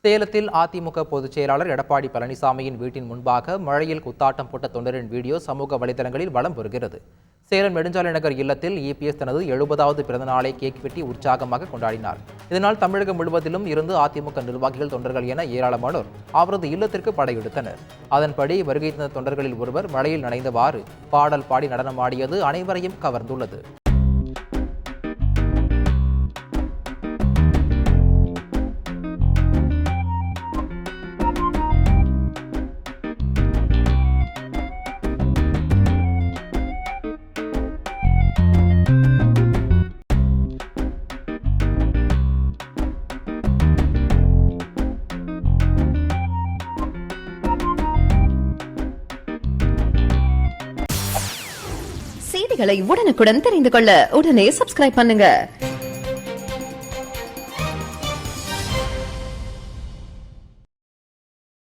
சேலத்தில் அதிமுக பொதுச் செயலாளர் எடப்பாடி பழனிசாமியின் வீட்டின் முன்பாக மழையில் குத்தாட்டம் போட்ட தொண்டரின் வீடியோ சமூக வலைதளங்களில் வலம் வருகிறது. சேலம் நெடுஞ்சாலை நகர் இல்லத்தில் இபிஎஸ் தனது 70வது பிறந்த நாளை கேக் வெட்டி உற்சாகமாக கொண்டாடினார். இதனால் தமிழகம் முழுவதிலும் இருந்து அதிமுக நிர்வாகிகள், தொண்டர்கள் என ஏராளமானோர் அவரது இல்லத்திற்கு படையெடுத்தனர். அதன்படி வருகை தந்த தொண்டர்களில் ஒருவர் மழையில் நனைந்தவாறு பாடல் பாடி நடனமாடியது அனைவரையும் கவர்ந்துள்ளது. செய்திகளை உடனுக்குடன் தெரிந்து கொள்ள உடனே சப்ஸ்கிரைப் பண்ணுங்க.